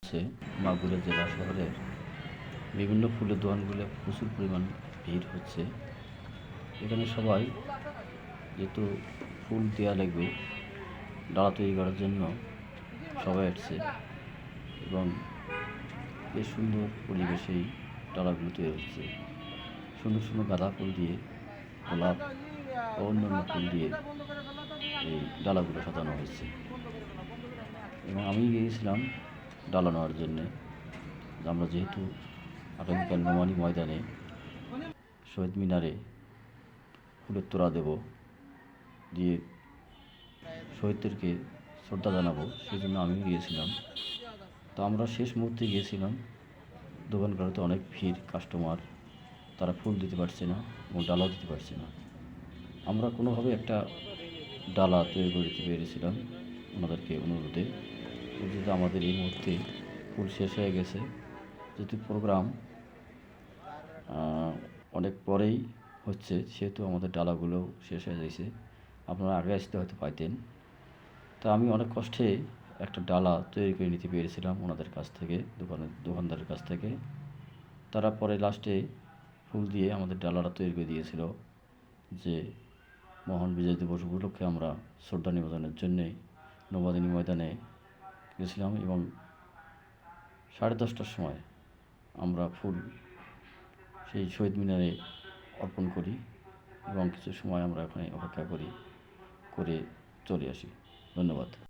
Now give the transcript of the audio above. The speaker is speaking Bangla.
হচ্ছে মাগুরা জেলা শহরের বিভিন্ন ফুলের দোকানগুলো প্রচুর পরিমাণ ভিড় হচ্ছে। এখানে সবাই যেহেতু ফুল দেওয়া লাগবে ডালা তৈরি করার জন্য সবাই আসছে এবং বেশ সুন্দর পরিবেশেই ডালাগুলো তৈরি হচ্ছে। সুন্দর সুন্দর গাঁদা ফুল দিয়ে, গোলাপ ও অন্যান্য ফুল দিয়ে এই ডালাগুলো সাজানো হয়েছে এবং আমি গিয়েছিলাম ডালা নেওয়ার জন্যে। আমরা যেহেতু আগামীকাল নোমানী ময়দানে শহীদ মিনারে ফুলের তোড়া দেব, দিয়ে শহীদদেরকে শ্রদ্ধা জানাবো, সেই জন্য আমিও গিয়েছিলাম। তো আমরা শেষ মুহূর্তে গিয়েছিলাম, দোকানগুলোতে অনেক ভিড়, কাস্টমার, তারা ফুল দিতে পারছে না এবং ডালাও দিতে পারছে না। আমরা কোনোভাবে একটা ডালা তৈরি করে দিতে পেরেছিলাম ওনাদেরকে অনুরোধে। যেহেতু আমাদের এই মুহূর্তে ফুল শেষ হয়ে গেছে, যেহেতু প্রোগ্রাম অনেক পরেই হচ্ছে, সেহেতু আমাদের ডালাগুলোও শেষ হয়ে গেছে। আপনারা আগে আসতে হয়তো পাইতেন। তা আমি অনেক কষ্টে একটা ডালা তৈরি করে নিতে পেরেছিলাম ওনাদের কাছ থেকে, দোকানদারের কাছ থেকে। তারা পরে লাস্টে ফুল দিয়ে আমাদের ডালাটা তৈরি করে দিয়েছিল। যে মহান বিজয় দিবস উপলক্ষে আমরা শ্রদ্ধা নিবেদনের জন্যে নৌবাহিনী ময়দানে গেছিলাম এবং 10:30টার সময় আমরা ফুল সেই শহীদ মিনারে অর্পণ করি এবং কিছু সময় আমরা ওখানে অপেক্ষা করে চলে আসি। ধন্যবাদ।